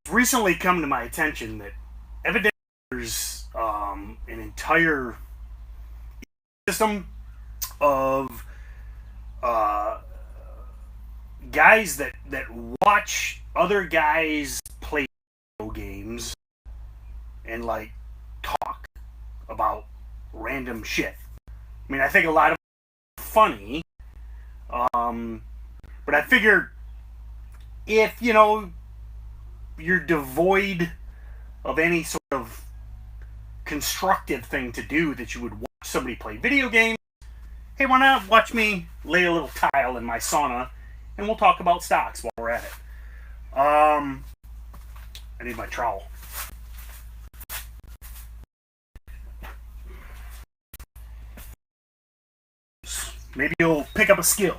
recently come to my attention that evidently there's an entire system of guys that watch other guys play video games and like talk about random shit. I mean, I think a lot of it is funny, but I figure if you're devoid of any sort of constructive thing to do, that you would watch somebody play video games, hey, why not watch me lay a little tile in my sauna and we'll talk about stocks while we're at it. I need my trowel. Maybe you'll pick up a skill.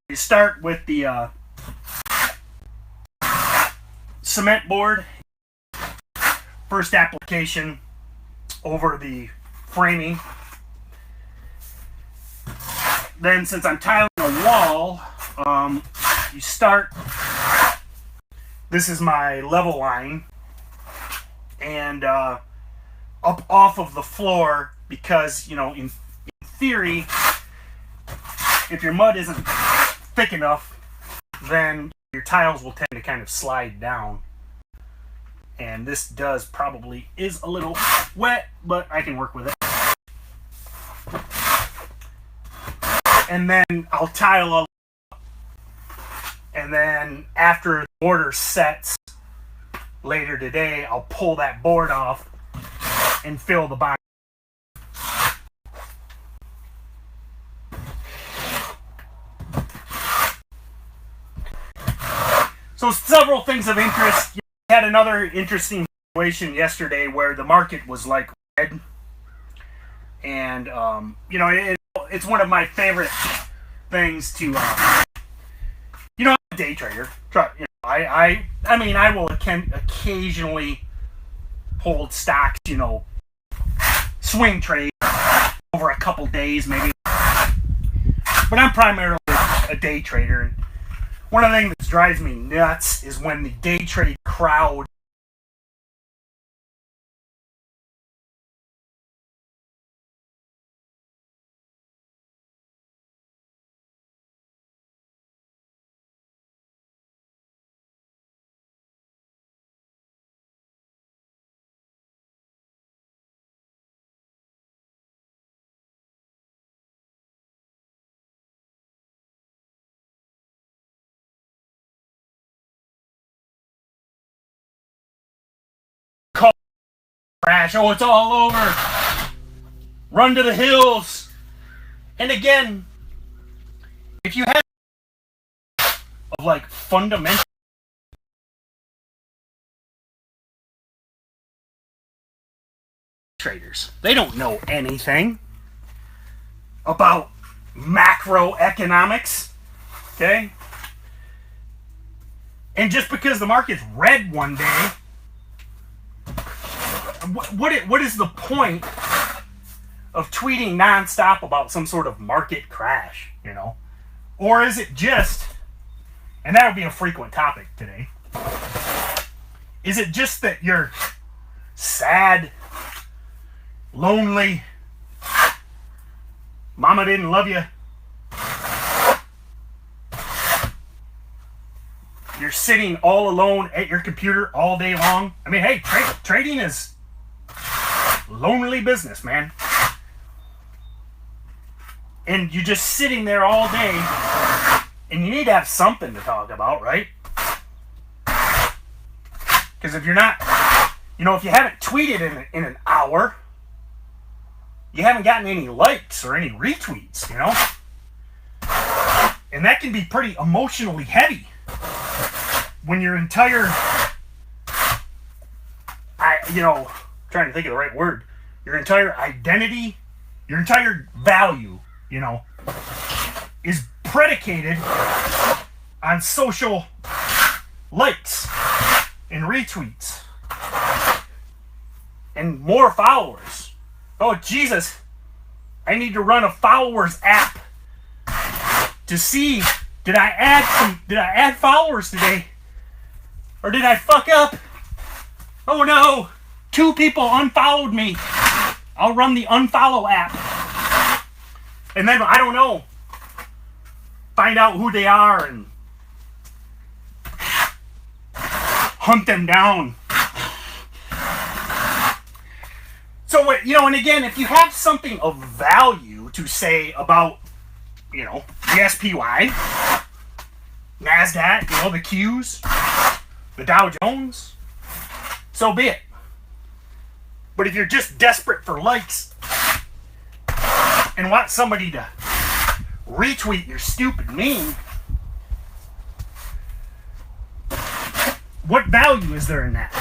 You start with the cement board. First application over the framing. Then, since I'm tiling a wall, you start. This is my level line, and up off of the floor, because in theory, if your mud isn't thick enough, then your tiles will tend to kind of slide down. And this probably is a little wet, but I can work with it. And then I'll tile all up. And then after the border sets later today, I'll pull that board off and fill the bottom. So several things of interest. We had another interesting situation yesterday where the market was like red. And, it's one of my favorite things to, I'm a day trader. I will occasionally hold stocks, swing trade over a couple days maybe. But I'm primarily a day trader. And one of the things that drives me nuts is when the day trade crowd crash. Oh, it's all over. Run to the hills. And again, if you have of like fundamental traders, they don't know anything about macroeconomics. Okay? And just because the market's red one day, what is the point of tweeting nonstop about some sort of market crash, Or is it just, and that would be a frequent topic today, is it just that you're sad, lonely, mama didn't love you, you're sitting all alone at your computer all day long? I mean, hey, trading is lonely business, man. And you're just sitting there all day, and you need to have something to talk about, right? Because if you're not, if you haven't tweeted in an hour, you haven't gotten any likes or any retweets, And that can be pretty emotionally heavy when your entire, trying to think of the right word, your entire identity, your entire value, is predicated on social likes. and retweets and more followers. Oh, Jesus. I need to run a followers app to see, did I add followers today? Or did I fuck up? Oh no, 2 people unfollowed me. I'll run the unfollow app. And then, I don't know, find out who they are and hunt them down. So, and again, if you have something of value to say about, the SPY, NASDAQ, the Qs, the Dow Jones, so be it. But if you're just desperate for likes and want somebody to retweet your stupid meme, what value is there in that?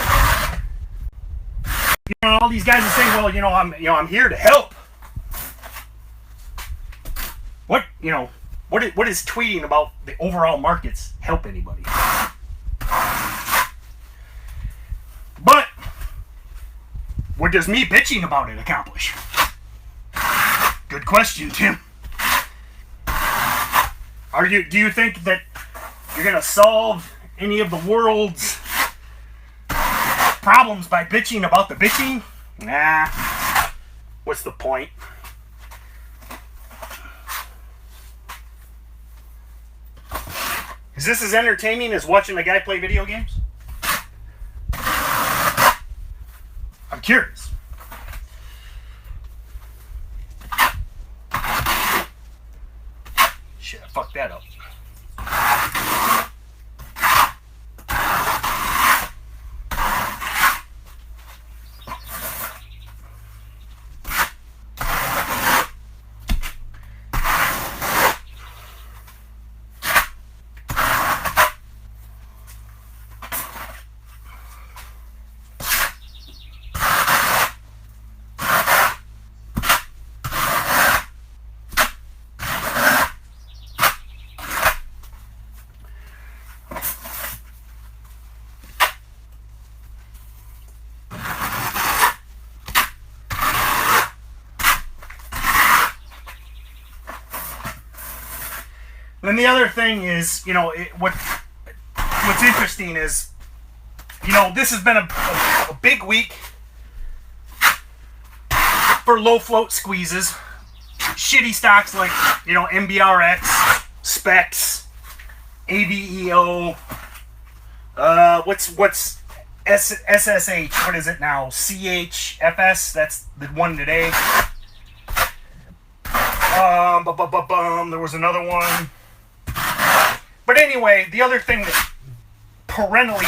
All these guys are saying, well, I'm here to help. What is tweeting about the overall markets help anybody? But what does me bitching about it accomplish? Good question, Tim. Do you think that you're gonna solve any of the world's problems by bitching about the bitching? Nah. What's the point? Is this as entertaining as watching a guy play video games? I'm curious. Shit, I fucked that up. Then the other thing is, what's interesting is, this has been a big week for low float squeezes. Shitty stocks like, MBRX, SPEX, AVEO, what's SSH, what is it now? CHFS, that's the one today. There was another one. But anyway, the other thing that perennially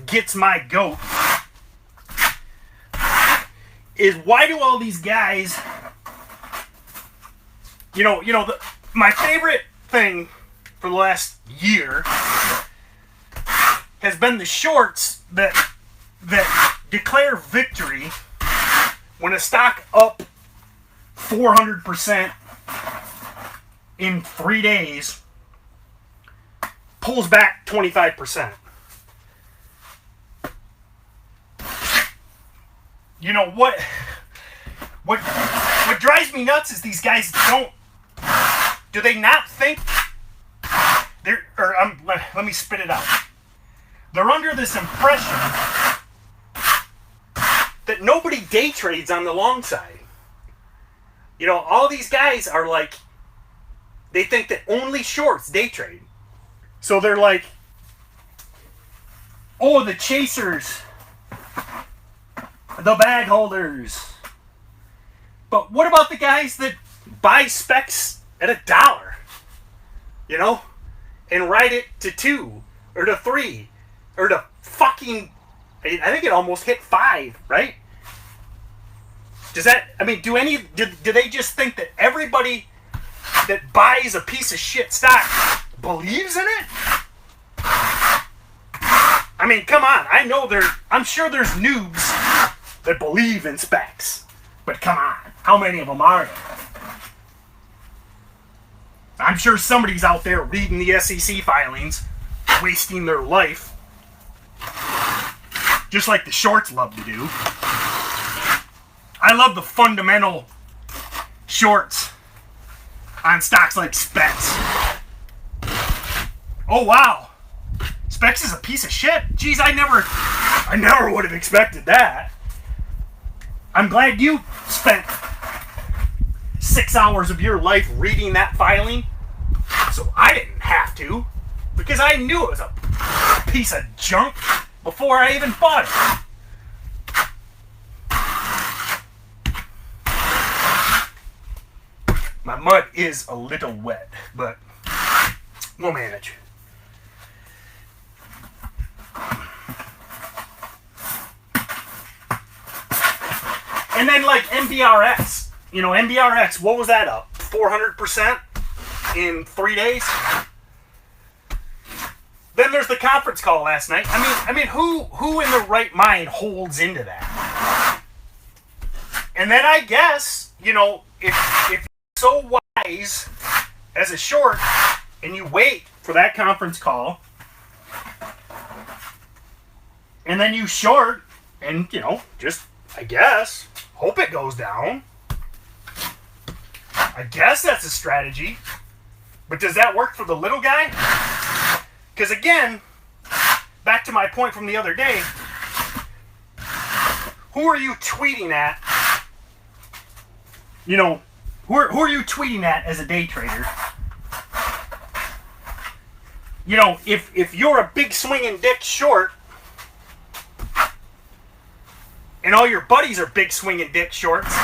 gets my goat is, why do all these guys, my favorite thing for the last year has been the shorts that declare victory when a stock up 400% in 3 days pulls back 25%. What drives me nuts is these guys do they not think let me spit it out. They're under this impression that nobody day trades on the long side. All these guys are like, they think that only shorts day trade. So they're like, oh, the chasers, the bag holders. But what about the guys that buy specs at $1, and ride it to 2 or to 3 or to fucking, I think it almost hit 5, right? Does that, do they just think that everybody that buys a piece of shit stock believes in it? Come on. I'm sure there's noobs that believe in specs. But come on. How many of them are there? I'm sure somebody's out there reading the SEC filings, wasting their life just like the shorts love to do. I love the fundamental shorts on stocks like SPEX. Oh wow, SPEX is a piece of shit. Geez, I never would have expected that. I'm glad you spent 6 hours of your life reading that filing, so I didn't have to, because I knew it was a piece of junk before I even bought it. My mud is a little wet, but we'll manage. And then like MBRX, MBRX, what was that up? 400% in 3 days? Then there's the conference call last night. I mean, who in their right mind holds into that? And then I guess, if you're so wise as a short and you wait for that conference call and then you short and, just, I guess, hope it goes down. I guess that's a strategy. But does that work for the little guy? Because again, back to my point from the other day, who are you tweeting at? Who are you tweeting at as a day trader? If you're a big swinging dick short, and all your buddies are big swinging dick shorts,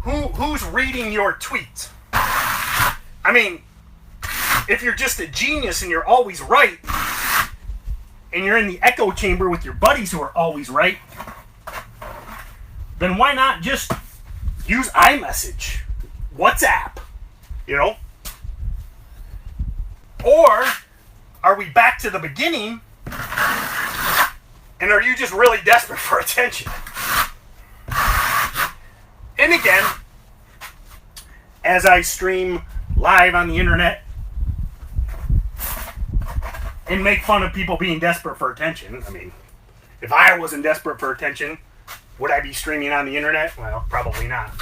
who's reading your tweets? I mean, if you're just a genius and you're always right, and you're in the echo chamber with your buddies who are always right, then why not just use iMessage, WhatsApp, Or are we back to the beginning, and are you just really desperate for attention? And again, as I stream live on the internet and make fun of people being desperate for attention, I mean, if I wasn't desperate for attention, would I be streaming on the internet? Well, probably not.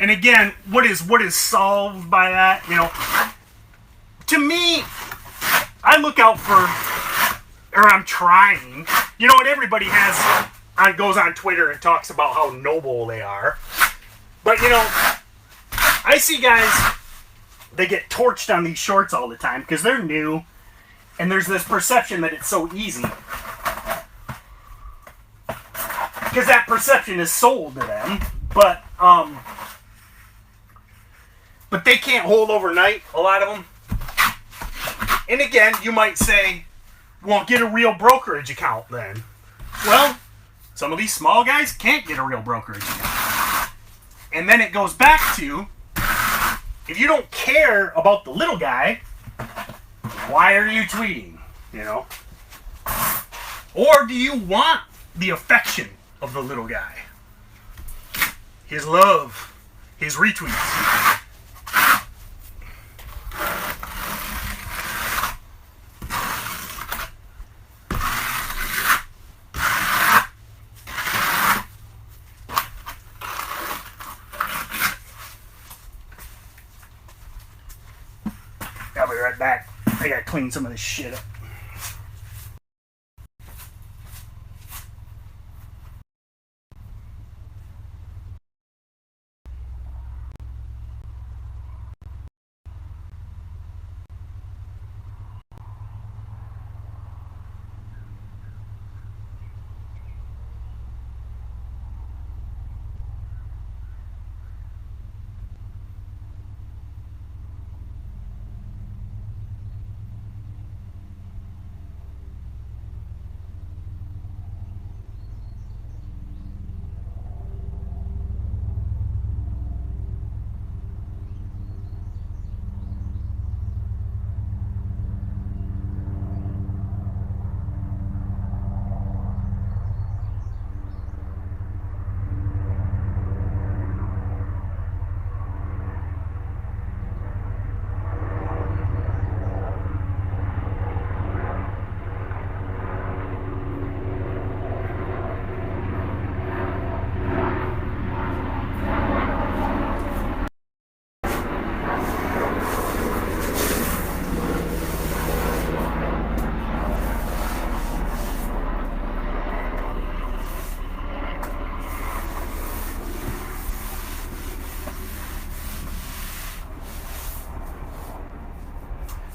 And again, what is solved by that? To me, I look out for, or I'm trying. And everybody goes on Twitter and talks about how noble they are. But I see guys, they get torched on these shorts all the time because they're new, and there's this perception that it's so easy. Because that perception is sold to them, but they can't hold overnight, a lot of them. And again, you might say, well, get a real brokerage account then. Well, some of these small guys can't get a real brokerage account. And then it goes back to, if you don't care about the little guy, why are you tweeting? Or do you want the affection of the little guy? His love, his retweets. I'll be right back. I gotta clean some of this shit up.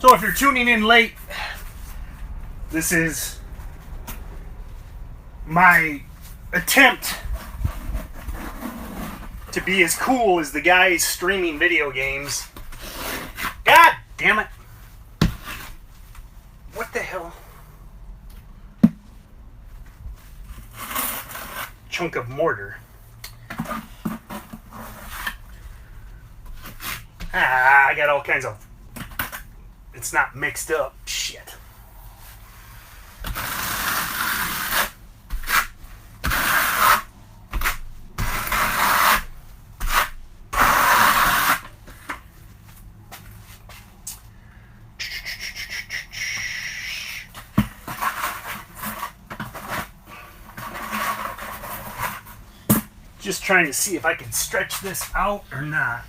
So if you're tuning in late, this is my attempt to be as cool as the guys streaming video games. God damn it. What the hell? Chunk of mortar. I got all kinds of... It's not mixed up. Shit. Just trying to see if I can stretch this out or not.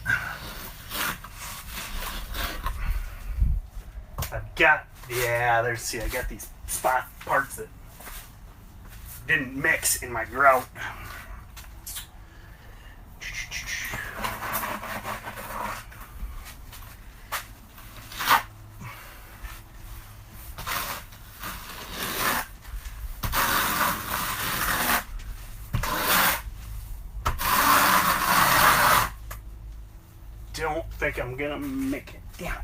I've got, yeah, there's, see, I got these spot parts that didn't mix in my grout. Don't think I'm gonna make it. Damn it.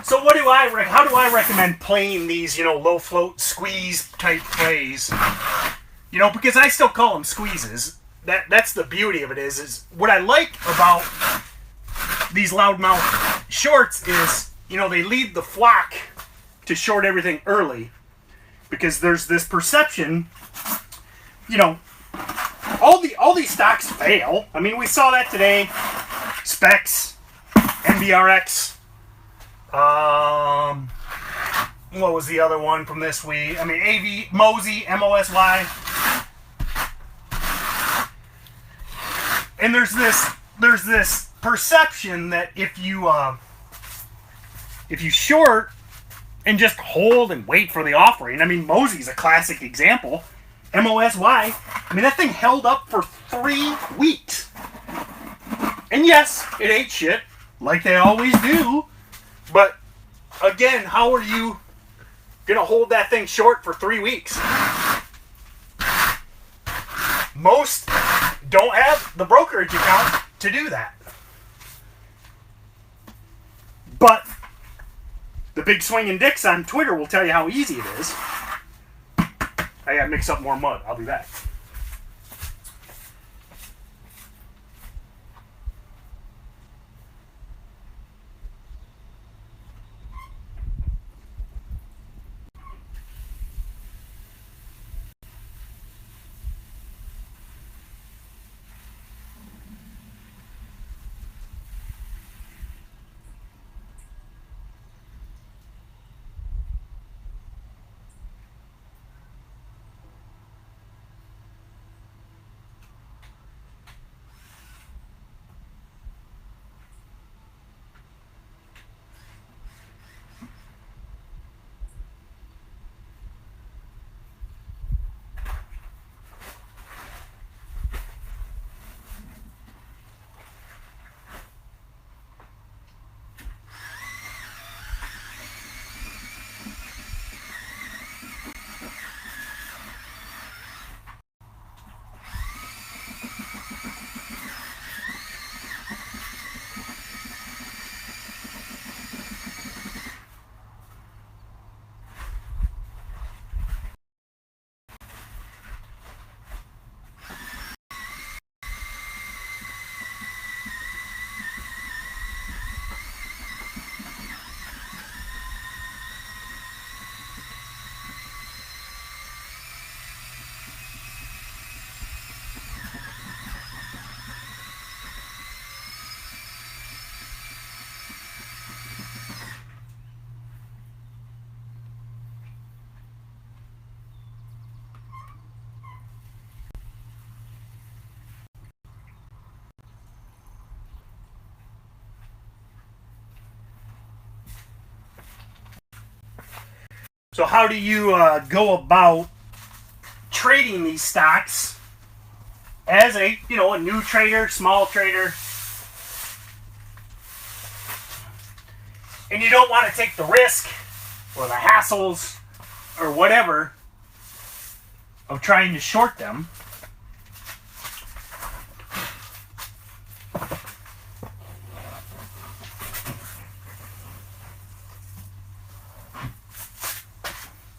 So what do how do I recommend playing these, you know, low float squeeze type plays? You know, because I still call them squeezes. That's the beauty of it is what I like about these loudmouth shorts is, you know, they lead the flock to short everything early. Because there's this perception, you know, all these stocks fail. I mean, we saw that today. SPEX, MBRX. What was the other one from this week? I mean, AVEO MOSY, MOSY. And there's this perception that if you short and just hold and wait for the offering. I mean, Mosy's a classic example. MOSY. I mean, that thing held up for 3 weeks. And yes, it ate shit, like they always do. But, again, how are you going to hold that thing short for 3 weeks? Most don't have the brokerage account to do that. But the big swinging dicks on Twitter will tell you how easy it is. I gotta mix up more mud. I'll be back. So how do you go about trading these stocks as a, you know, a new trader, small trader, and you don't want to take the risk or the hassles or whatever of trying to short them,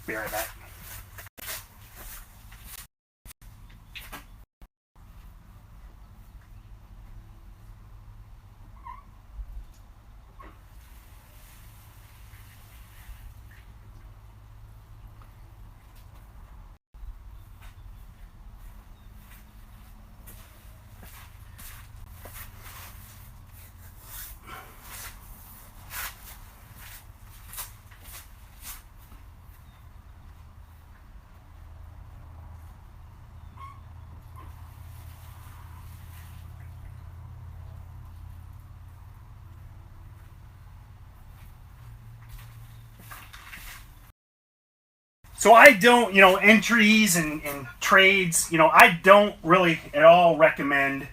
be right back. So I don't, you know, entries and trades, you know, I don't really at all recommend,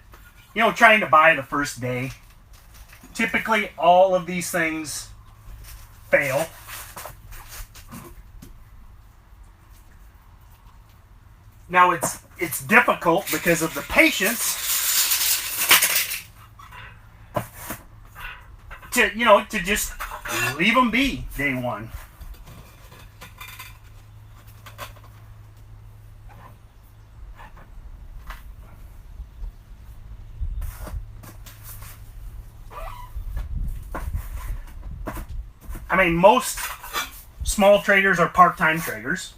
you know, trying to buy the first day. Typically, all of these things fail. Now it's difficult because of the patience to, you know, to just leave them be day one. I mean, most small traders are part-time traders.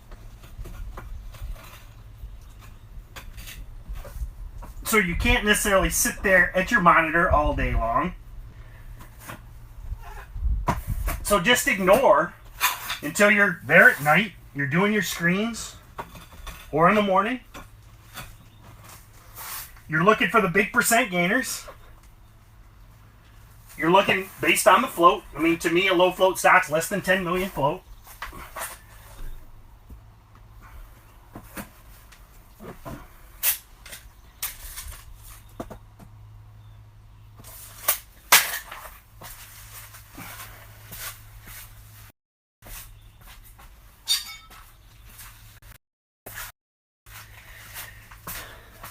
So you can't necessarily sit there at your monitor all day long. So just ignore until you're there at night, you're doing your screens, or in the morning. You're looking for the big percent gainers. You're looking based on the float. I mean, to me, a low float stock's less than 10 million float.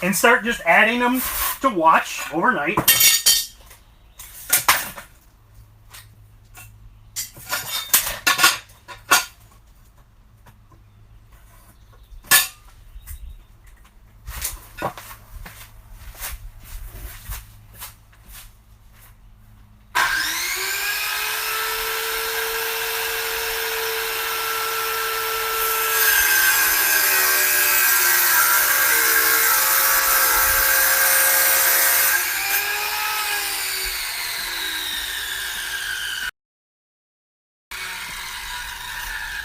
And start just adding them to watch overnight.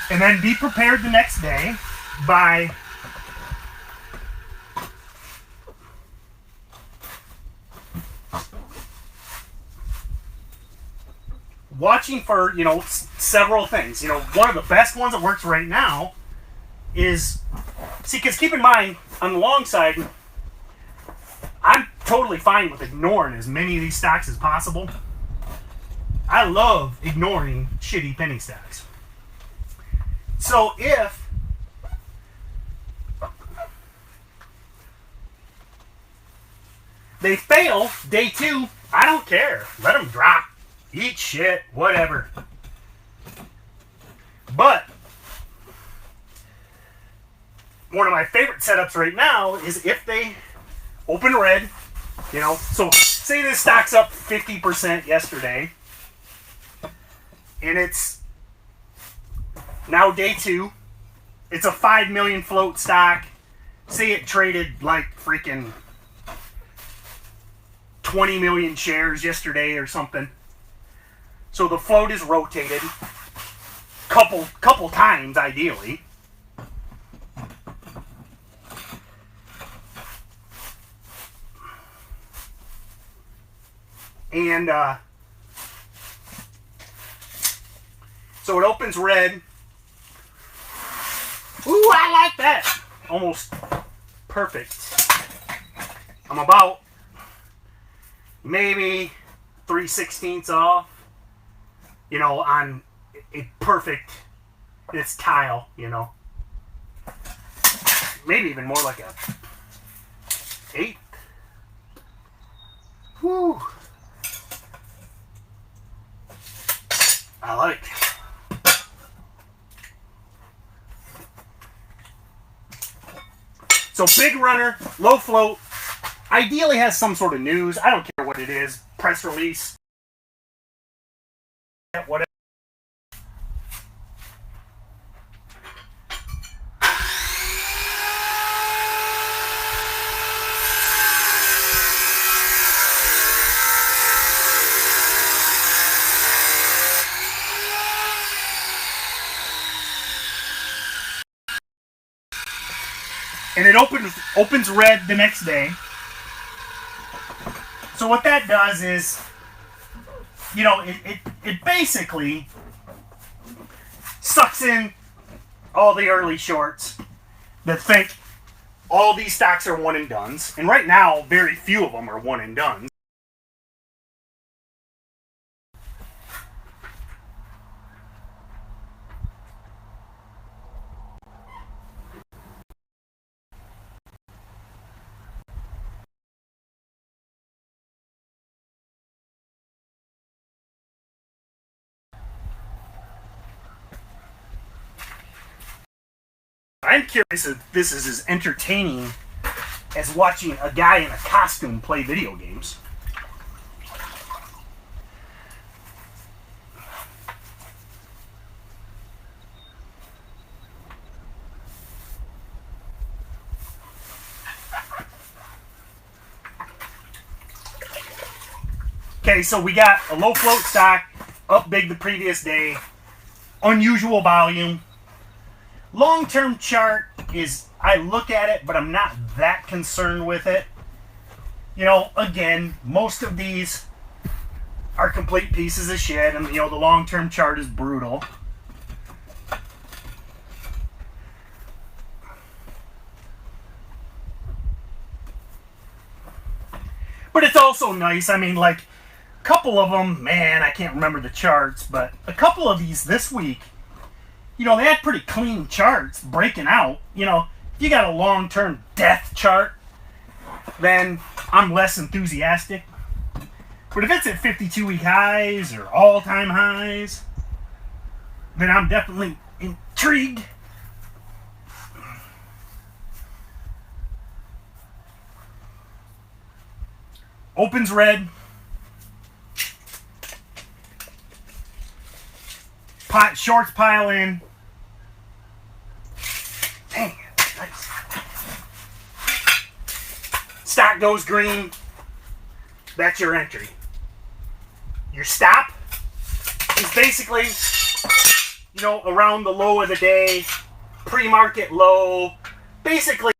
And then be prepared the next day by watching for, you know, several things. You know, one of the best ones that works right now is, see, because keep in mind, on the long side, I'm totally fine with ignoring as many of these stocks as possible. I love ignoring shitty penny stocks. So if they fail day two, I don't care. Let them drop. Eat shit. Whatever. But one of my favorite setups right now is if they open red, you know, so say this stock's up 50% yesterday, and it's now day two. It's a 5 million float stock. Say it traded like freaking 20 million shares yesterday or something. So the float is rotated couple times ideally. And so it opens red. Ooh, I like that. Almost perfect. I'm about maybe 3/16 off, you know, on a perfect, it's tile, you know. Maybe even more like a 8. Whew. I like. So big runner, low float, ideally has some sort of news. I don't care what it is, press release, whatever. And it opens red the next day. So what that does is, you know, it basically sucks in all the early shorts that think all these stocks are one and dones. And right now, very few of them are one and dones. I'm curious if this is as entertaining as watching a guy in a costume play video games. Okay, so we got a low float stock, up big the previous day, unusual volume. Long-term chart is, I look at it, but I'm not that concerned with it. You know, again, most of these are complete pieces of shit, and, you know, the long-term chart is brutal. But it's also nice. I mean, like, a couple of them, man, I can't remember the charts, but a couple of these this week, you know, they had pretty clean charts breaking out. You know, if you got a long-term death chart, then I'm less enthusiastic. But if it's at 52-week highs or all-time highs, then I'm definitely intrigued. Opens red. Shorts pile in. Dang it. Nice. Stock goes green. That's your entry. Your stop is basically, you know, around the low of the day, pre-market low. Basically,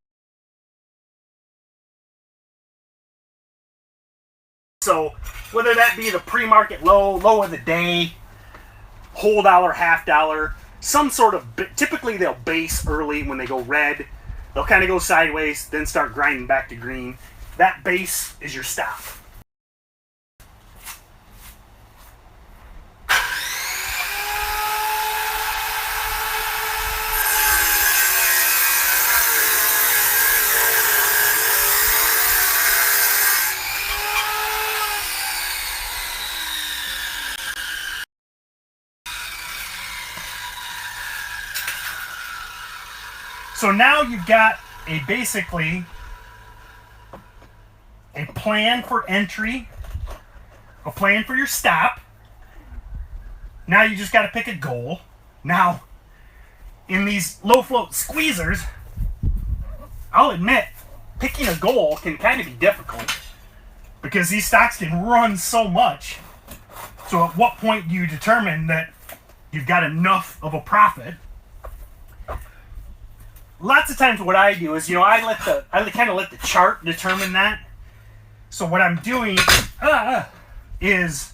so whether that be the pre-market low, low of the day, whole dollar, half dollar, some sort of, typically they'll base early when they go red. They'll kind of go sideways, then start grinding back to green. That base is your stop. So now you've got basically a plan for entry, a plan for your stop. Now you just got to pick a goal. Now, in these low float squeezers, I'll admit, picking a goal can kind of be difficult because these stocks can run so much. So at what point do you determine that you've got enough of a profit? Lots of times what I do is, you know, I kind of let the chart determine that. So what I'm doing is,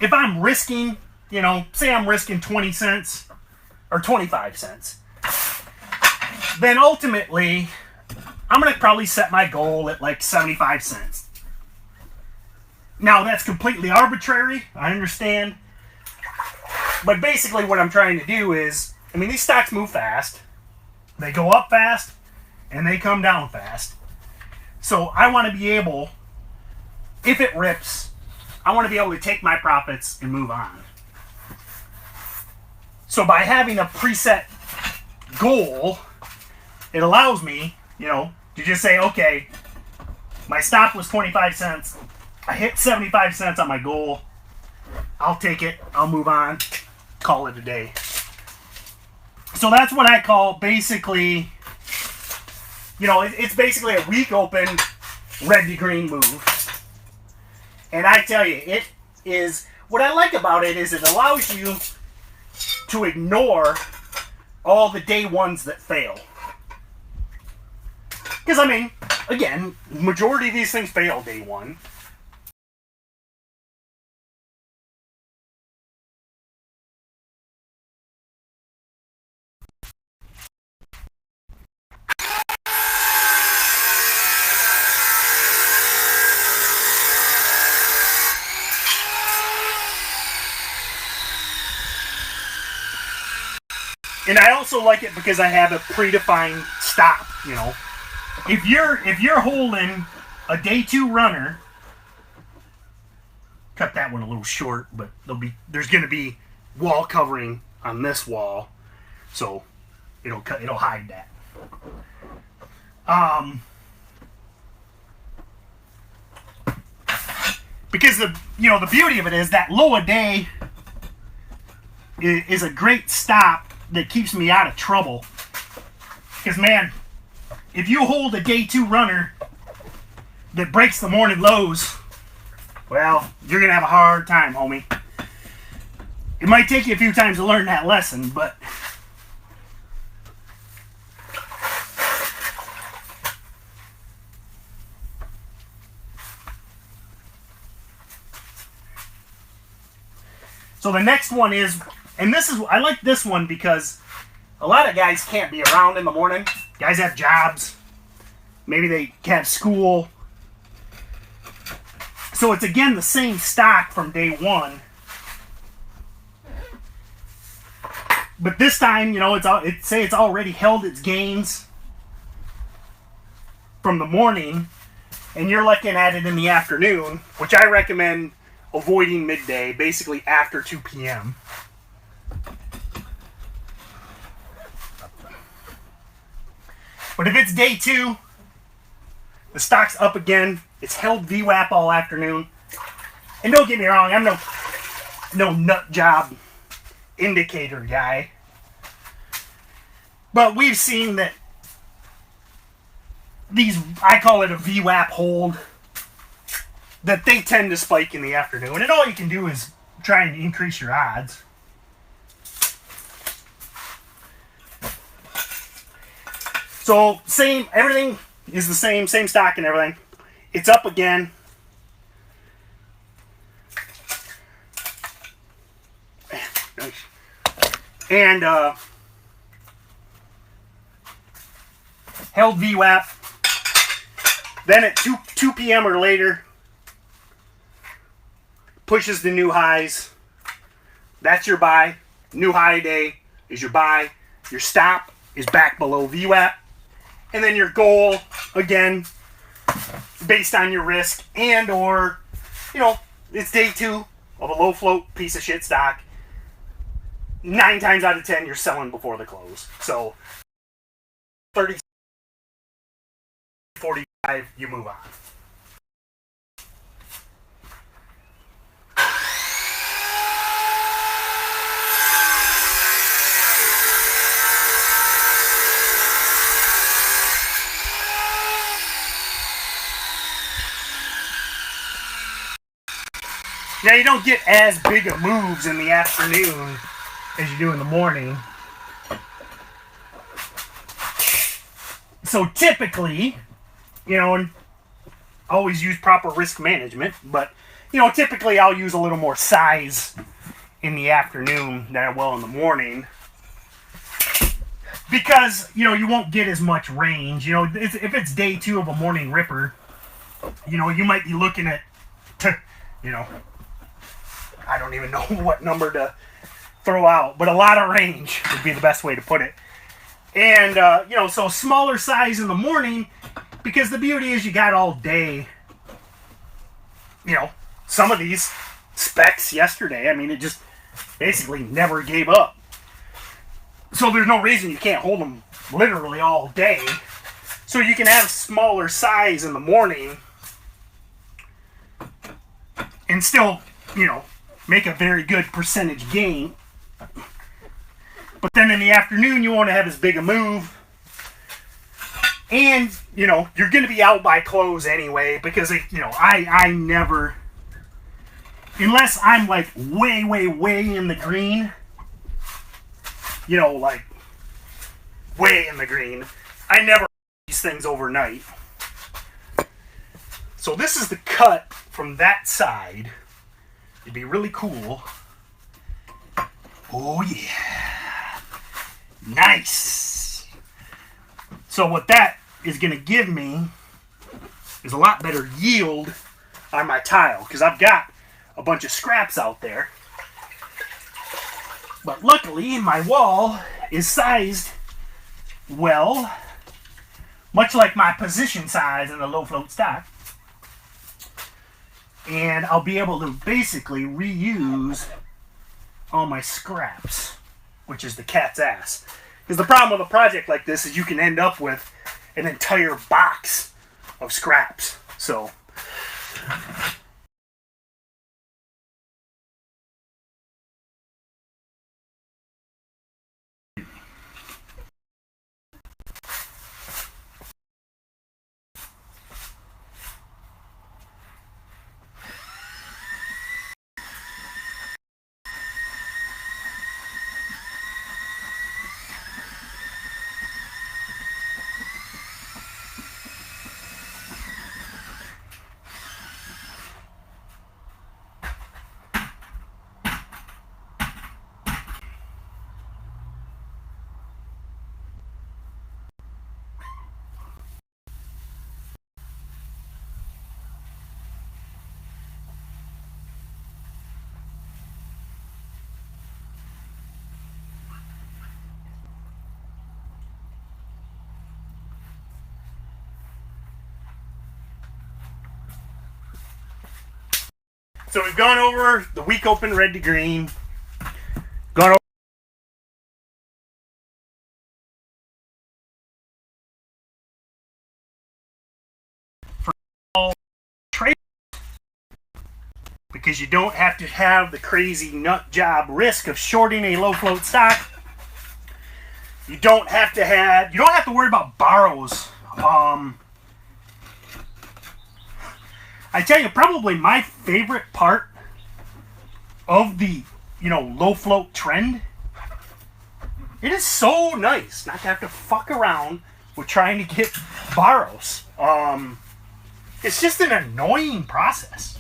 if I'm risking, you know, say I'm risking 20 cents or 25 cents. then ultimately, I'm going to probably set my goal at like 75 cents. Now, that's completely arbitrary, I understand. But basically what I'm trying to do is, I mean, these stocks move fast. They go up fast, and they come down fast. So I want to be able, if it rips, I want to be able to take my profits and move on. So by having a preset goal, it allows me, to just say, okay, my stop was 25 cents. I hit 75 cents on my goal. I'll take it. I'll move on. Call it a day. So that's what I call basically, it's basically a weak open red to green move. And I tell you, it is, what I like about it is it allows you to ignore all the day ones that fail. Because, I mean, again, majority of these things fail day one. And I also like it because I have a predefined stop, If you're holding a day two runner, cut that one a little short, but there's going to be wall covering on this wall, so it'll hide that. Because the beauty of it is that low a day is a great stop that keeps me out of trouble. Because, man, if you hold a day two runner that breaks the morning lows, well, you're going to have a hard time, homie. It might take you a few times to learn that lesson, but so the next one is, and I like this one because a lot of guys can't be around in the morning. Guys have jobs. Maybe they have school. So it's again the same stock from day one. But this time, it's already held its gains from the morning, and you're looking at it in the afternoon, which I recommend avoiding midday, basically after 2 p.m. But if it's day two, the stock's up again. It's held VWAP all afternoon. And don't get me wrong, I'm no nut job indicator guy. But we've seen that these, I call it a VWAP hold, that they tend to spike in the afternoon. And all you can do is try and increase your odds. So, everything is the same stock and everything. It's up again. And, held VWAP. Then at 2 p.m. or later, pushes the new highs. That's your buy. New high day is your buy. Your stop is back below VWAP. And then your goal, again, based on your risk and or, it's day two of a low float piece of shit stock. 9 times out of 10, you're selling before the close. So 30, 45, you move on. Now, you don't get as big of moves in the afternoon as you do in the morning. So typically, and always use proper risk management, but, typically I'll use a little more size in the afternoon than I will in the morning. because, you know, you won't get as much range. You know, if it's day 2 of a morning ripper, you know, you might be looking at, you know, I don't even know what number to throw out, but a lot of range would be the best way to put it. And, you know, so smaller size in the morning, because the beauty is you got all day. You know, some of these specs yesterday, I mean, it just basically never gave up. So there's no reason you can't hold them literally all day. So you can have smaller size in the morning and still, you know, make a very good percentage gain. But then in the afternoon, you want to have as big a move. And, you know, you're going to be out by close anyway, because, you know, I never, unless I'm like way, way, way in the green, you know, like way in the green, I never these things overnight. So this is the cut from that side. It'd be really cool. Oh yeah. Nice. So what that is going to give me is a lot better yield on my tile, because I've got a bunch of scraps out there. But luckily my wall is sized well, much like my position size in the low float stock. And I'll be able to basically reuse all my scraps, which is the cat's ass. Because the problem with a project like this is you can end up with an entire box of scraps. So So we've gone over the weak open red to green. Gone over for all trade, because you don't have to have the crazy nut job risk of shorting a low float stock. You don't have to worry about borrows. I tell you, probably my favorite part of the, you know, low float trend, it is so nice not to have to fuck around with trying to get borrows. It's just an annoying process.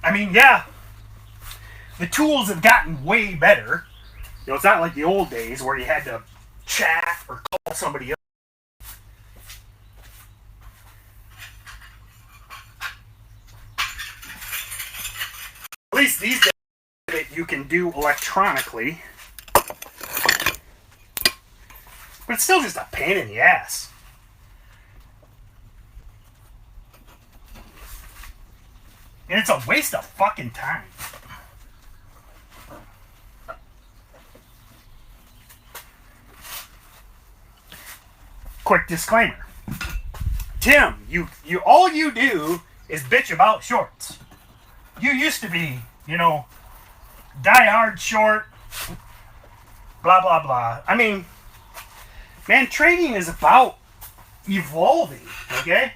I mean, yeah, the tools have gotten way better. You know, it's not like the old days where you had to chat or call somebody else. At least these days you can do electronically. But it's still just a pain in the ass. And it's a waste of fucking time. Quick disclaimer. Tim, you all you do is bitch about shorts. You used to be, you know, die-hard short, blah, blah, blah. I mean, man, trading is about evolving, okay?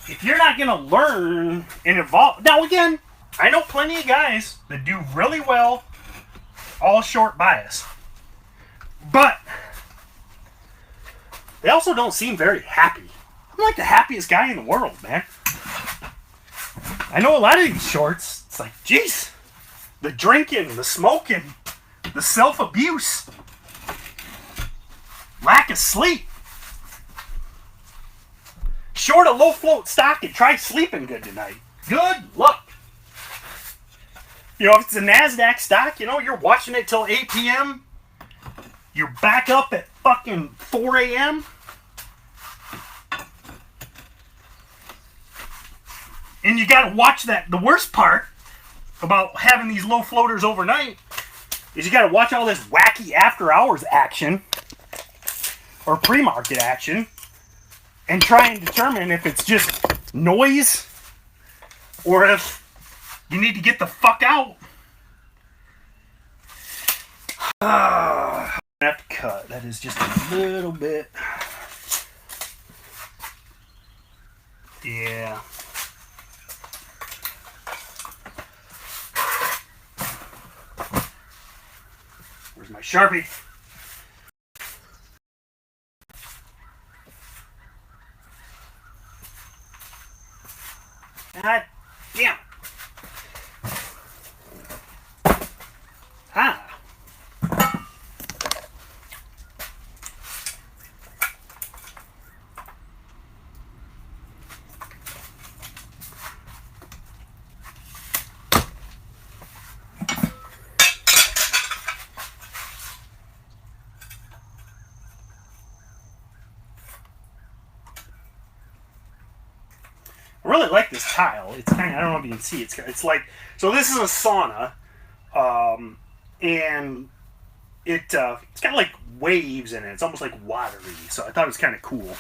If you're not going to learn and evolve... Now, again, I know plenty of guys that do really well, all short bias. But they also don't seem very happy. I'm like the happiest guy in the world, man. I know a lot of these shorts, it's like, geez, the drinking, the smoking, The self-abuse. Lack of sleep. Short a low float stock and try sleeping good tonight. Good luck. You know, if it's a NASDAQ stock, you know, you're watching it till 8 p.m. You're back up at fucking 4 a.m. And you gotta watch that. The worst part about having these low floaters overnight is you gotta watch all this wacky after hours action or pre-market action and try and determine if it's just noise or if you need to get the fuck out. I have to cut. That is just a little bit. Yeah. Where's my Sharpie? God damn. Ah. I really like this tile. It's kind of, I don't know if you can see, it's like, so this is a sauna, and it's got like waves in it. It's almost like watery, so I thought it was kind of cool.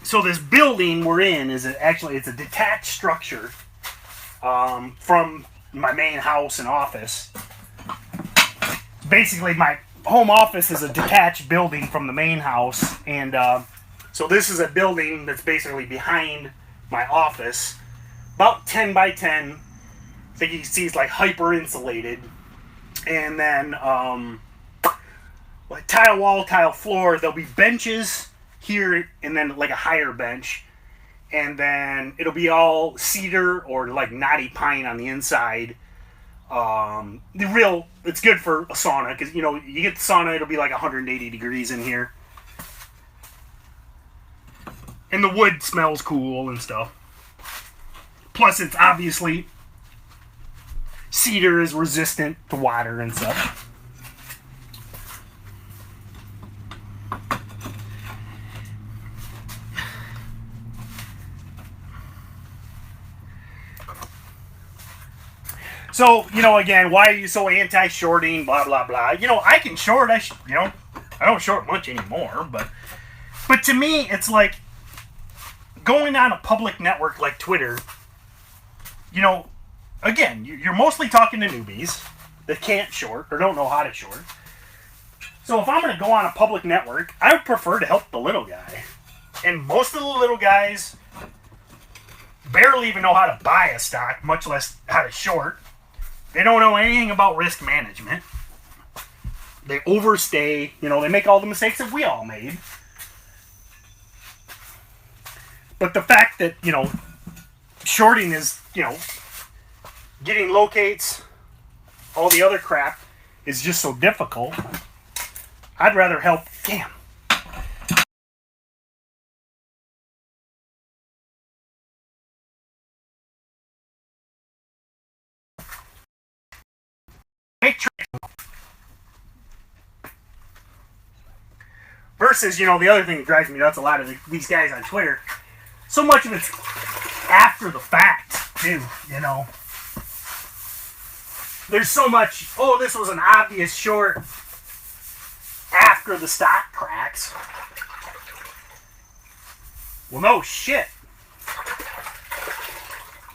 So this building we're in is actually, it's a detached structure from my main house and office. Basically, my home office is a detached building from the main house, and so this is a building that's basically behind my office, about 10 by 10. I think you can see it's like hyper insulated, and then like tile wall, tile floor. There'll be benches here, and then like a higher bench, and then it'll be all cedar or like knotty pine on the inside. It's good for a sauna because, you know, you get the sauna, it'll be like 180 degrees in here, and the wood smells cool and stuff. Plus, it's obviously cedar is resistant to water and stuff. So, you know, again, why are you so anti-shorting, blah, blah, blah. You know, I can short. I don't short much anymore. But to me, it's like going on a public network like Twitter. You know, again, you're mostly talking to newbies that can't short or don't know how to short. So if I'm going to go on a public network, I would prefer to help the little guy. And most of the little guys barely even know how to buy a stock, much less how to short. They don't know anything about risk management. They overstay. You know, they make all the mistakes that we all made. But the fact that, you know, shorting is, you know, getting locates, all the other crap is just so difficult. I'd rather help. Damn. Versus, you know, the other thing that drives me nuts, a lot of these guys on Twitter, so much of it's after the fact, too, you know. There's so much, oh, this was an obvious short after the stock cracks. Well, no shit.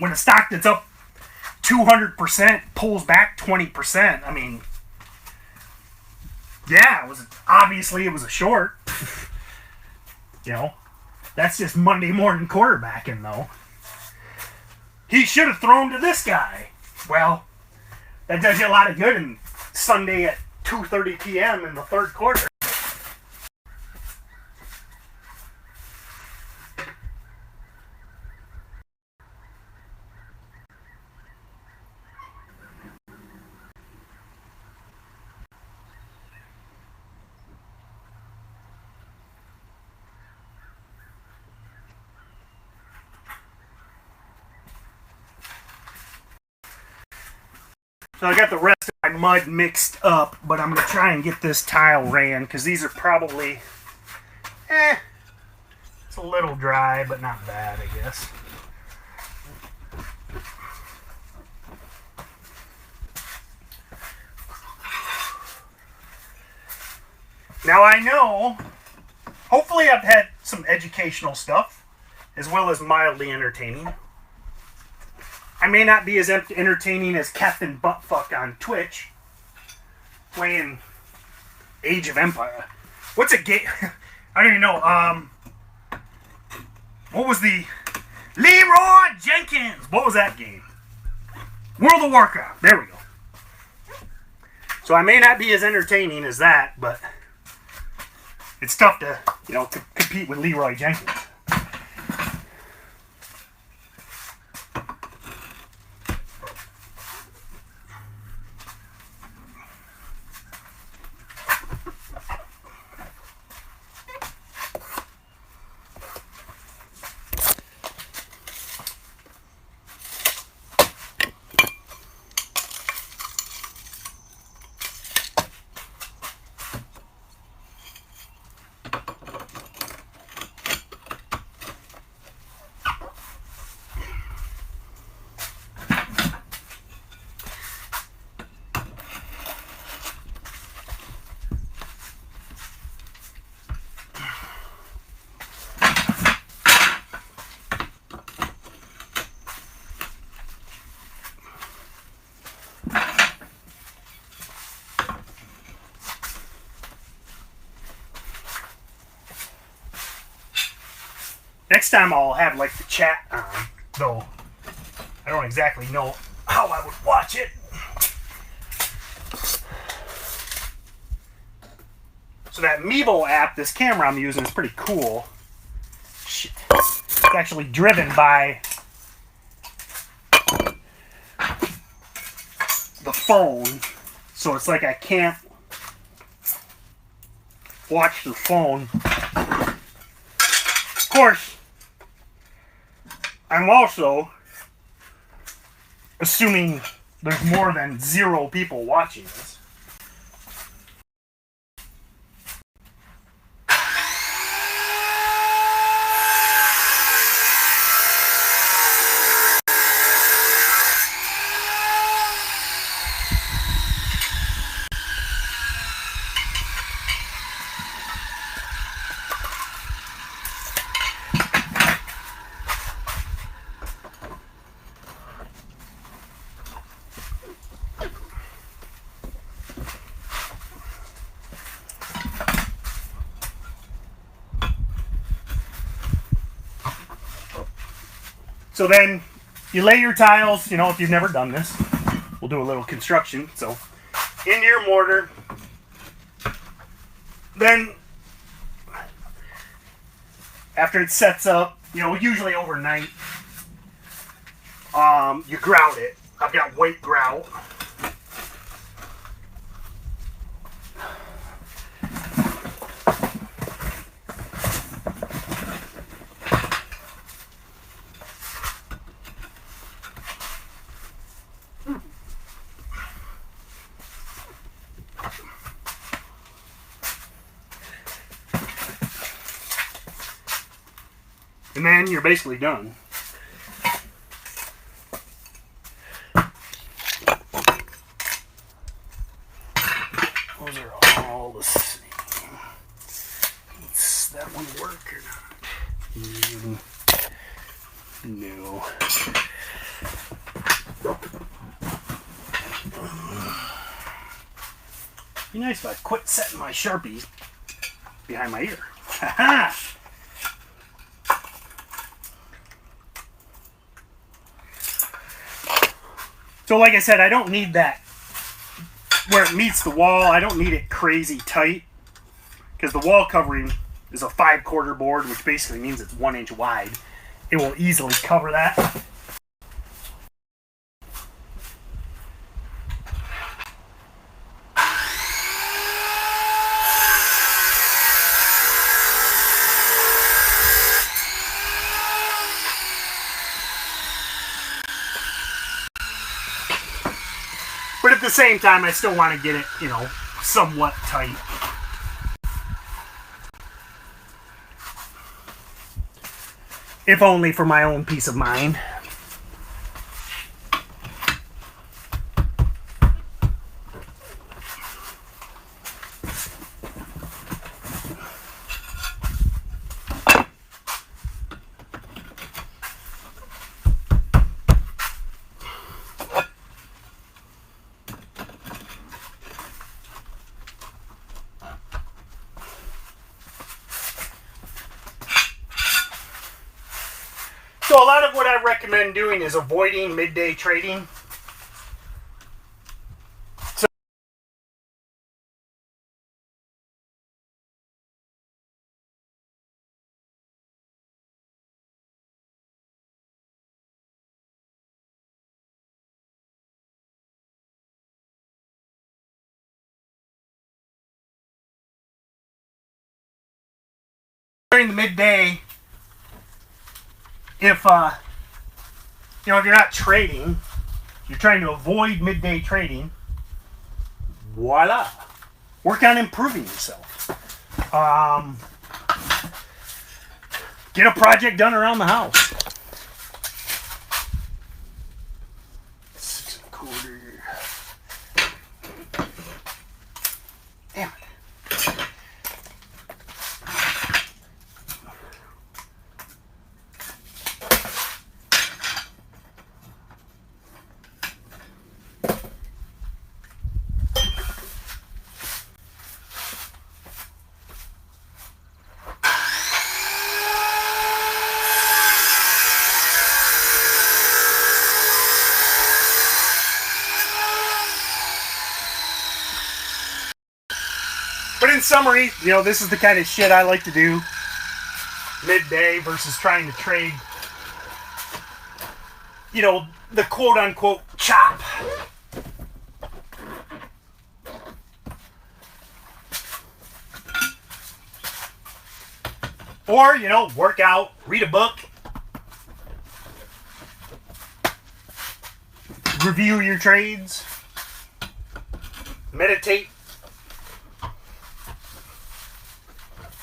when a stock that's up 200% pulls back 20%, I mean, yeah, it was a short. You know, that's just Monday morning quarterbacking, though. He should have thrown to this guy. Well, that does you a lot of good in Sunday at 2:30 p.m. in the third quarter. So I got the rest of my mud mixed up, but I'm going to try and get this tile ran, because these are probably, it's a little dry, but not bad, I guess. Now I know, hopefully I've had some educational stuff, as well as mildly entertaining. I may not be as entertaining as Captain Buttfuck on Twitch, playing Age of Empire. What's a game? I don't even know. What was the... Leroy Jenkins! What was that game? World of Warcraft. There we go. So I may not be as entertaining as that, but it's tough to, you know, compete with Leroy Jenkins. Next time I'll have like the chat on, though I don't exactly know how I would watch it. So that Meebo app, this camera I'm using, is pretty cool. Shit. It's actually driven by the phone, so it's like I can't watch the phone. Of course, I'm also assuming there's more than 0 people watching this. So then you lay your tiles, you know, if you've never done this, we'll do a little construction. So into your mortar, then after it sets up, you know, usually overnight, you grout it. I've got white grout. And then you're basically done. Those are all the same. Does that one work or not? No. Be nice if I quit setting my Sharpie behind my ear. Ha-ha! So like I said, I don't need that where it meets the wall. I don't need it crazy tight because the wall covering is a 5/4 board, which basically means it's 1 inch wide. It will easily cover that. But at the same time, I still want to get it, you know, somewhat tight. If only for my own peace of mind. So a lot of what I recommend doing is avoiding midday trading. So during the midday, if you know, if you're not trading, you're trying to avoid midday trading, voila. Work on improving yourself. Get a project done around the house. 6 1/4. Damn it. But in summary, you know, this is the kind of shit I like to do midday versus trying to trade, you know, the quote-unquote chop. Or, you know, work out, read a book, review your trades, meditate,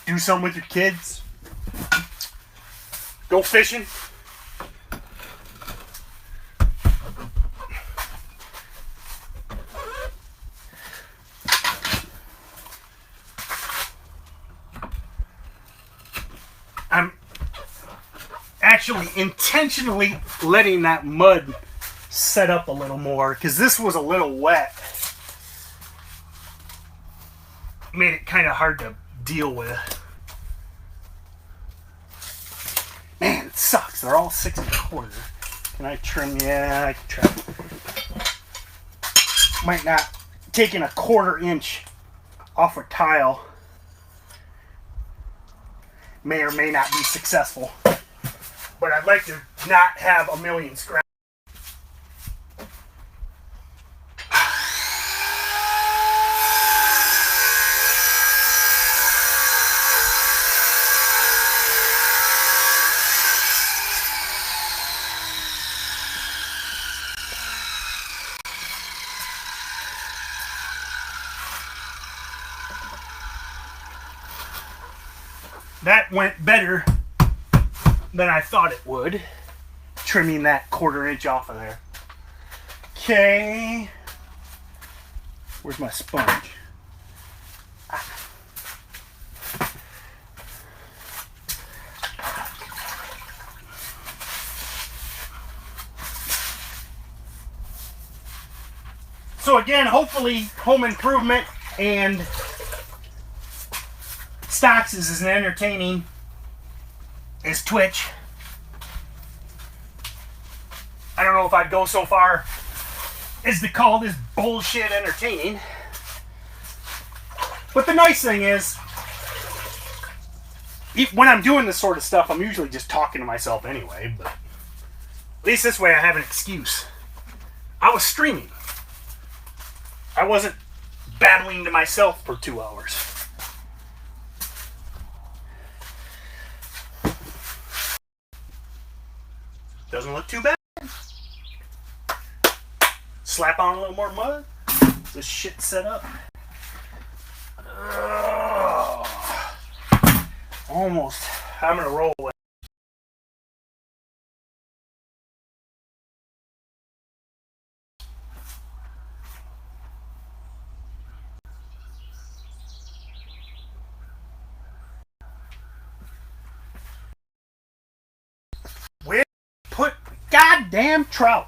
do something with your kids, go fishing. I'm actually intentionally letting that mud set up a little more because this was a little wet. Made it kind of hard to deal with. Man, it sucks. They're all 6 1/4. Can I trim? Yeah, I can trim. Might not. Taking a 1/4 inch off a tile may or may not be successful. But I'd like to not have a million scratches. That went better than I thought it would. Trimming that 1/4 inch off of there. Okay. Where's my sponge? So again, hopefully home improvement And stocks is as entertaining as Twitch. I don't know if I'd go so far as to call this bullshit entertaining. But the nice thing is, when I'm doing this sort of stuff, I'm usually just talking to myself anyway, but at least this way I have an excuse. I was streaming. I wasn't battling to myself for 2 hours. Doesn't look too bad. Slap on a little more mud. This shit set up. Almost. I'm gonna roll with it. Where put goddamn trowel?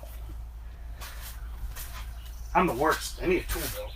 I'm the worst. I need a tool though.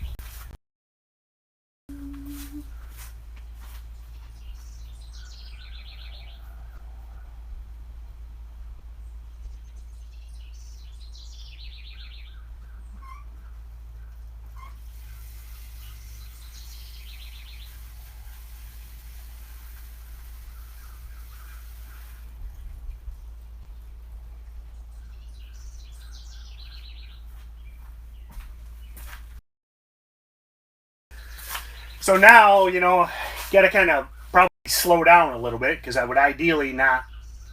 So now, you know, gotta kind of probably slow down a little bit because I would ideally not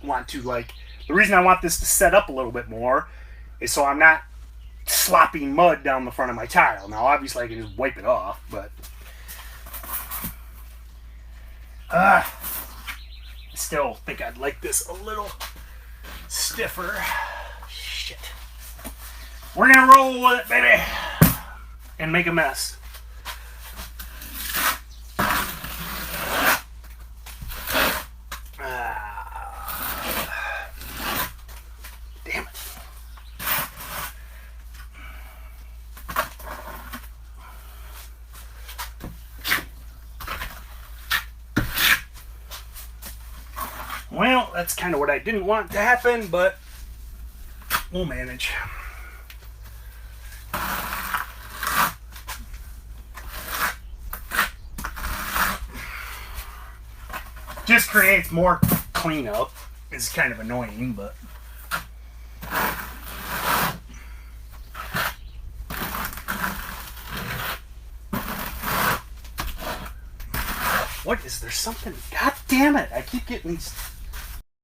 want to, like, the reason I want this to set up a little bit more is so I'm not slopping mud down the front of my tile. Now, obviously, I can just wipe it off, but I still think I'd like this a little stiffer. Shit. We're gonna roll with it, baby, and make a mess. Damn it. Well, that's kind of what I didn't want to happen, but we'll manage. Just creates more cleanup. It's kind of annoying, but what is there something? God damn it! I keep getting these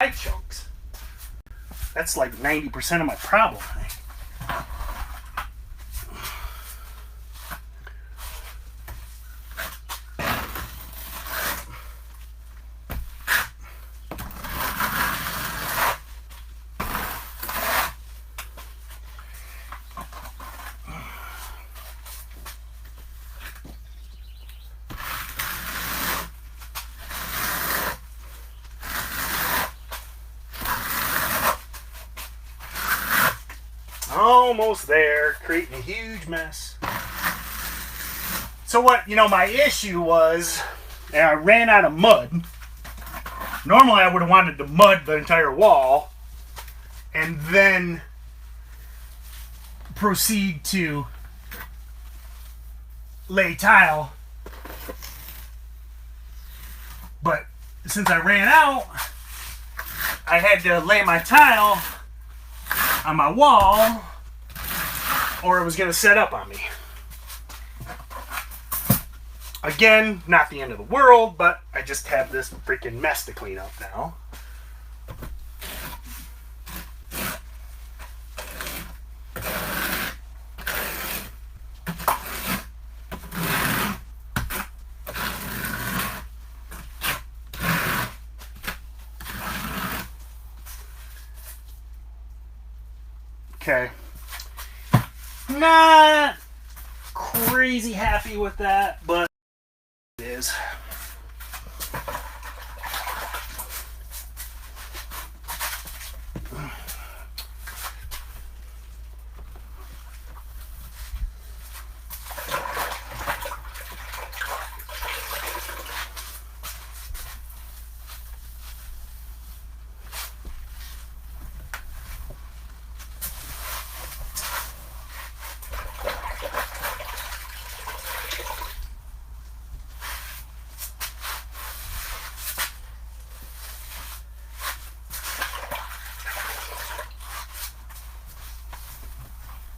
side chunks. That's like 90% of my problem. Almost there, creating a huge mess. So what, you know, my issue was, I ran out of mud. Normally I would have wanted to mud the entire wall and then proceed to lay tile. But since I ran out, I had to lay my tile on my wall or it was going to set up on me. Again, not the end of the world, but I just have this freaking mess to clean up now. Okay. Not crazy happy with that, but it is.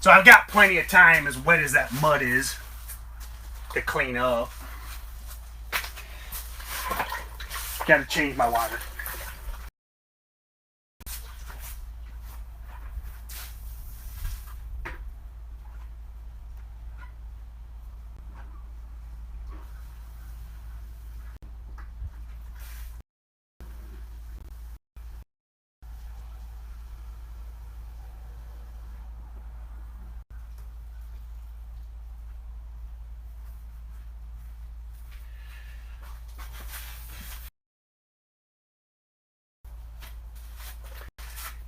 So I've got plenty of time, as wet as that mud is, to clean up. Got to change my water.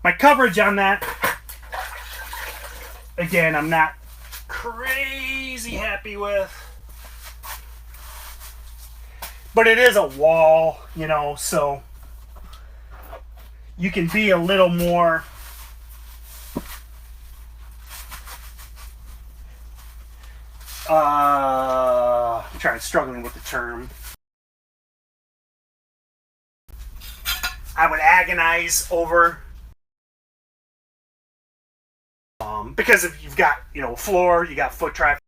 My coverage on that, again, I'm not crazy happy with. But it is a wall, you know, so you can be a little more I'm struggling with the term. I would agonize over because if you've got, you know, floor, you got foot traffic,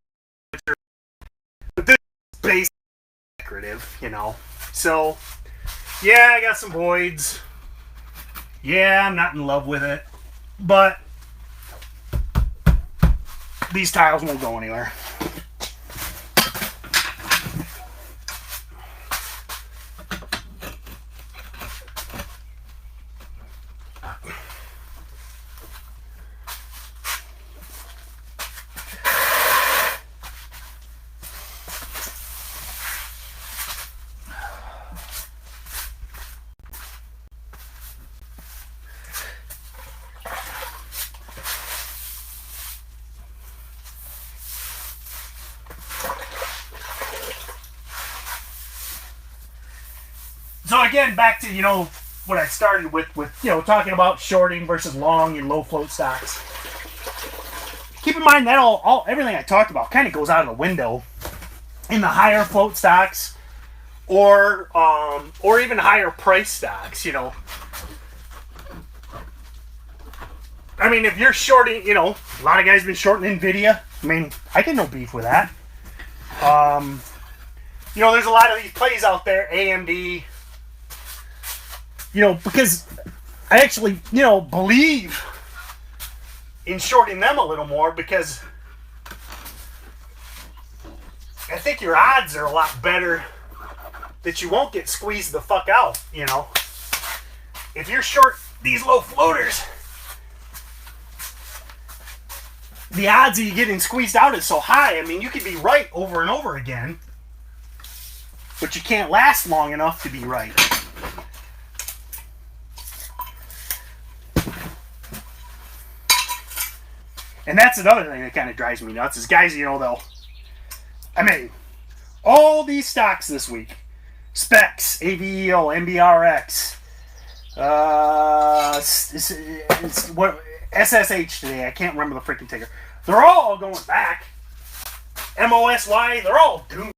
but this is basic decorative, you know. So yeah, I got some voids. Yeah, I'm not in love with it, but these tiles won't go anywhere. So again, back to, you know, what I started with, you know, talking about shorting versus long and low float stocks. Keep in mind that everything I talked about kind of goes out of the window in the higher float stocks or even higher price stocks, you know. I mean, if you're shorting, you know, a lot of guys have been shorting NVIDIA. I mean, I get no beef with that. You know, there's a lot of these plays out there, AMD. You know, because I actually, you know, believe in shorting them a little more because I think your odds are a lot better that you won't get squeezed the fuck out, you know. If you're short these low floaters, the odds of you getting squeezed out is so high. I mean, you could be right over and over again, but you can't last long enough to be right. And that's another thing that kind of drives me nuts is guys, you know, I mean, all these stocks this week, SPEX, AVEO, MBRX, it's what SSH today, I can't remember the freaking ticker. They're all going back. MOSY, they're all doomed.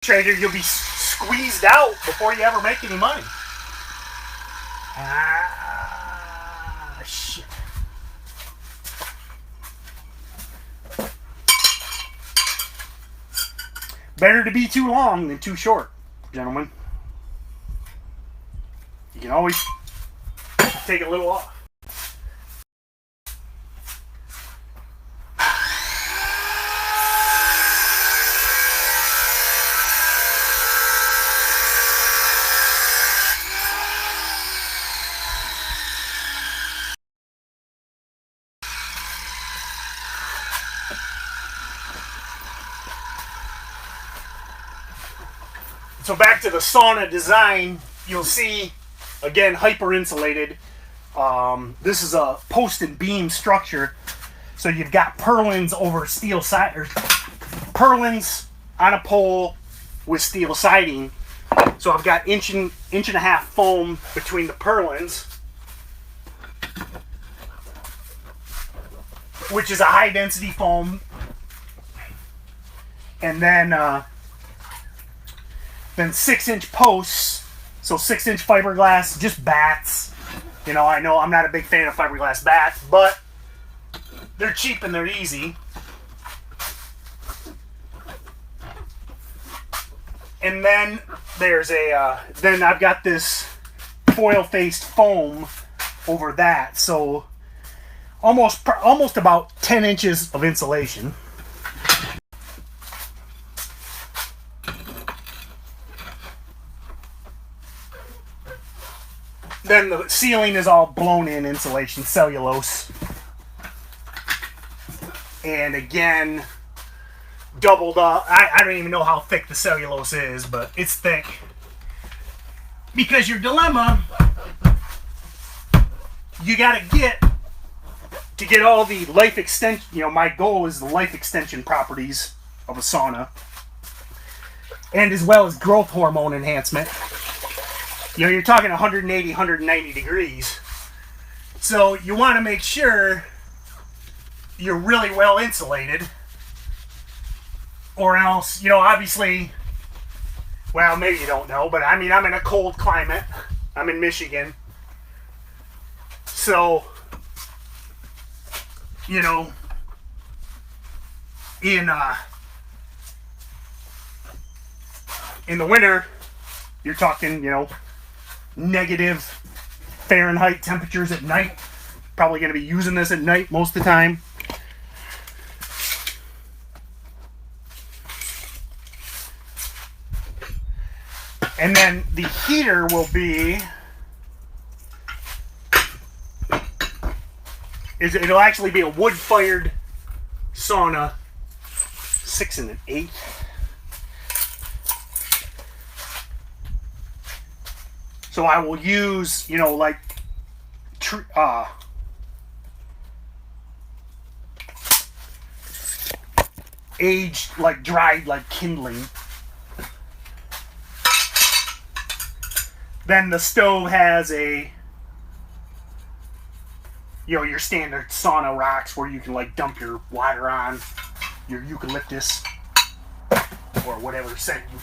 Trader, you'll be squeezed out before you ever make any money. Shit. Better to be too long than too short, gentlemen. You can always take a little off. So back to the sauna design, you'll see, again, hyper insulated. This is a post and beam structure. So you've got purlins over steel side, or purlins on a pole with steel siding. So I've got inch and a half foam between the purlins. which is a high density foam. And then 6-inch posts, so 6-inch fiberglass, just bats. You know I'm not a big fan of fiberglass bats, but they're cheap and they're easy. And then there's then I've got this foil-faced foam over that, so almost about 10 inches of insulation. Then the ceiling is all blown-in insulation, cellulose. And again, doubled up. I don't even know how thick the cellulose is, but it's thick. Because your dilemma, you gotta get all the life extension, you know, my goal is the life extension properties of a sauna. And as well as growth hormone enhancement. You know, you're talking 180, 190 degrees. So you want to make sure you're really well insulated. Or else, you know, obviously, well, maybe you don't know, but I mean, I'm in a cold climate. I'm in Michigan. So, you know, in the winter, you're talking, you know, negative Fahrenheit temperatures at night. Probably going to be using this at night most of the time. And then the heater will be, it'll actually be a wood-fired sauna, 6 1/8. So I will use, you know, like aged, like dried, like kindling. Then the stove has a, you know, your standard sauna rocks where you can like dump your water on, your eucalyptus or whatever scent you.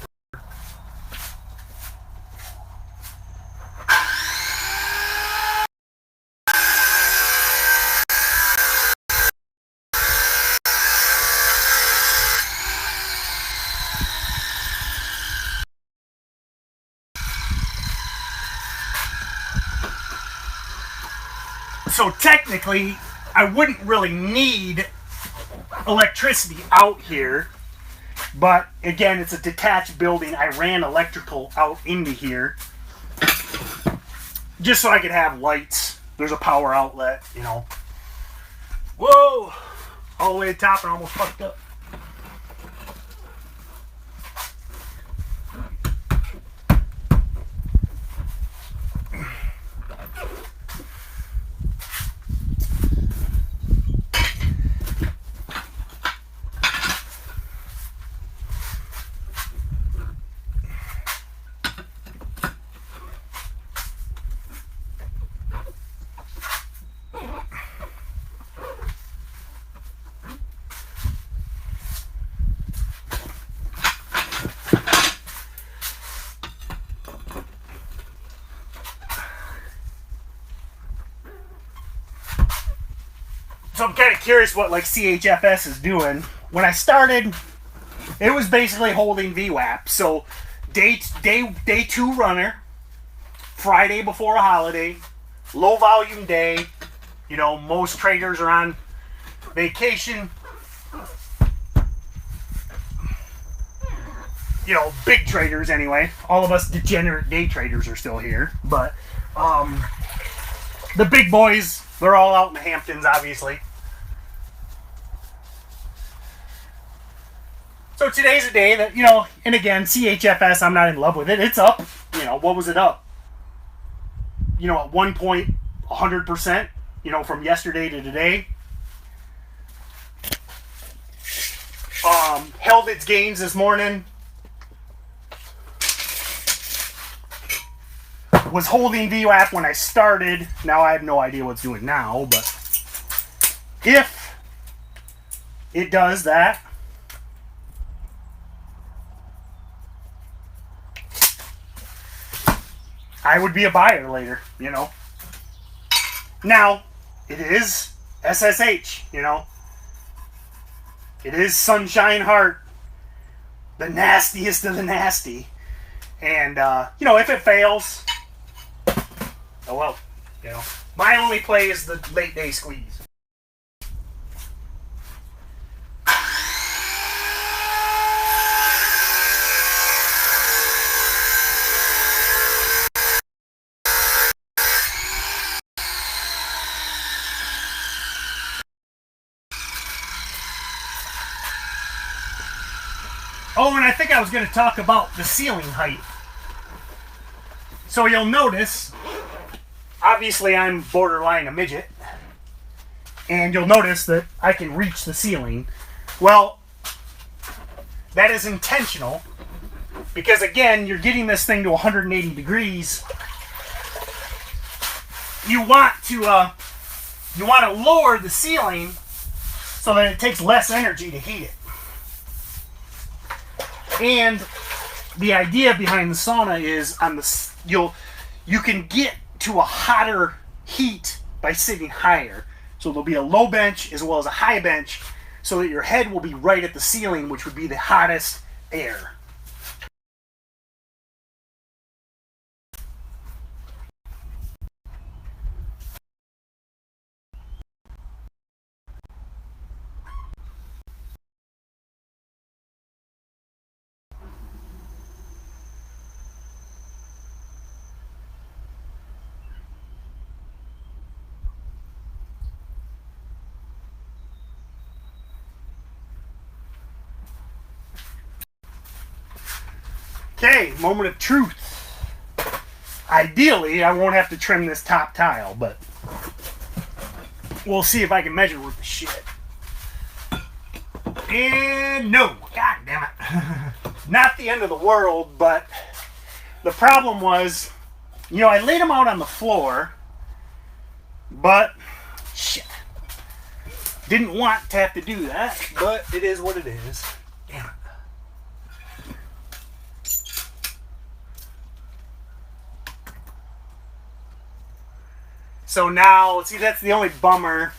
So technically, I wouldn't really need electricity out here, but again, it's a detached building. I ran electrical out into here just so I could have lights. There's a power outlet, you know. Whoa! All the way to the top and almost fucked up. So I'm kind of curious what like CHFS is doing. When I started, it was basically holding VWAP. So day 2 runner, Friday before a holiday, low volume day. You know, most traders are on vacation. You know, big traders anyway. All of us degenerate day traders are still here, but the big boys, they're all out in the Hamptons, obviously. So today's a day that, you know, and again, CHFS, I'm not in love with it. It's up. You know, what was it up? You know, at one point, 100%, you know, from yesterday to today. Held its gains this morning. Was holding VWAP when I started. Now I have no idea what's doing now, but if it does that. I would be a buyer later, you know. Now, it is SSH, you know. It is Sunshine Heart, the nastiest of the nasty. And, you know, if it fails, oh well, you know. My only play is the late day squeeze. Oh, and I think I was going to talk about the ceiling height. So you'll notice, obviously I'm borderline a midget, and you'll notice that I can reach the ceiling. Well, that is intentional, because again, you're getting this thing to 180 degrees. You want to lower the ceiling so that it takes less energy to heat it. And the idea behind the sauna is you can get to a hotter heat by sitting higher. So there'll be a low bench as well as a high bench, so that your head will be right at the ceiling, which would be the hottest air. Okay, moment of truth. Ideally, I won't have to trim this top tile, but we'll see if I can measure with the shit. And no, god damn it. Not the end of the world, but the problem was, you know, I laid them out on the floor, but shit. Didn't want to have to do that, but it is what it is. Damn it. So now, see, that's the only bummer.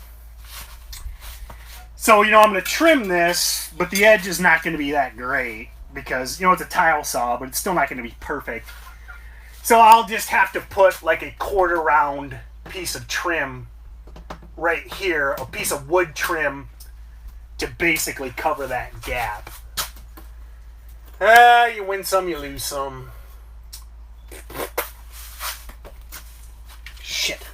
So, you know, I'm going to trim this, but the edge is not going to be that great because, you know, it's a tile saw, but it's still not going to be perfect. So I'll just have to put like a quarter round piece of trim right here, a piece of wood trim to basically cover that gap. You win some, you lose some. Shit.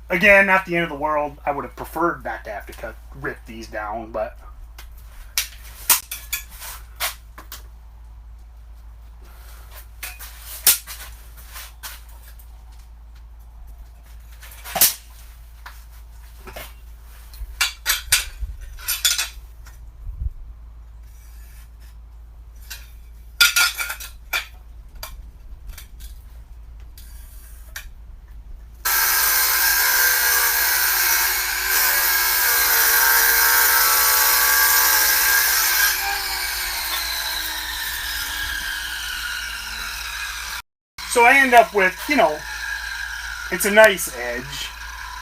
Again, not the end of the world. I would have preferred not to have to rip these down, but so I end up with, you know, it's a nice edge,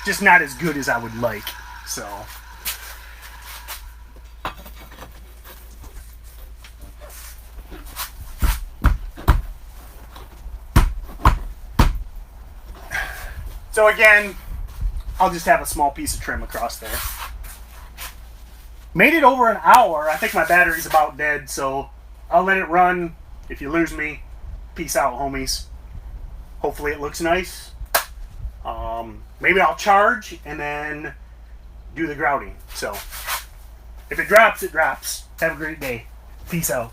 just not as good as I would like, so. So again, I'll just have a small piece of trim across there. Made it over an hour. I think my battery's about dead, so I'll let it run. If you lose me, peace out, homies. Hopefully it looks nice. Maybe I'll charge and then do the grouting. So if it drops, it drops. Have a great day. Peace out.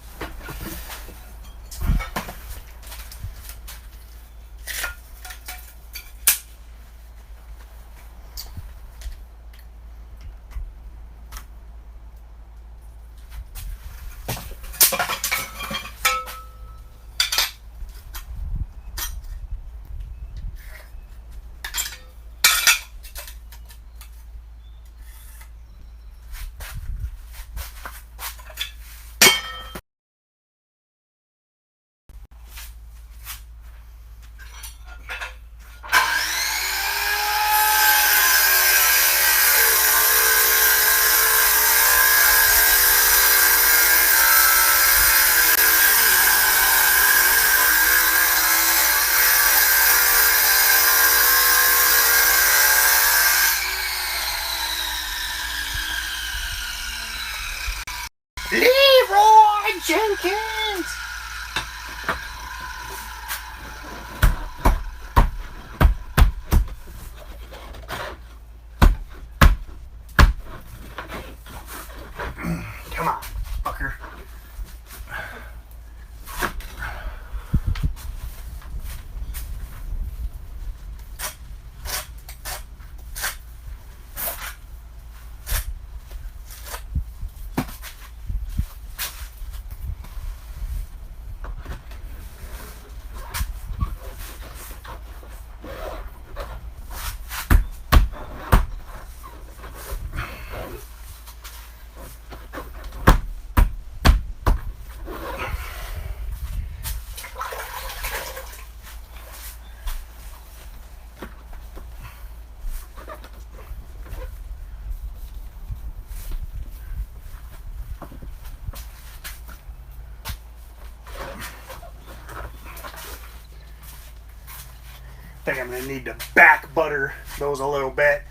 I think I'm going to need to back butter those a little bit.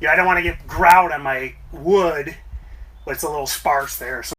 Yeah, I don't want to get grout on my wood, but it's a little sparse there. So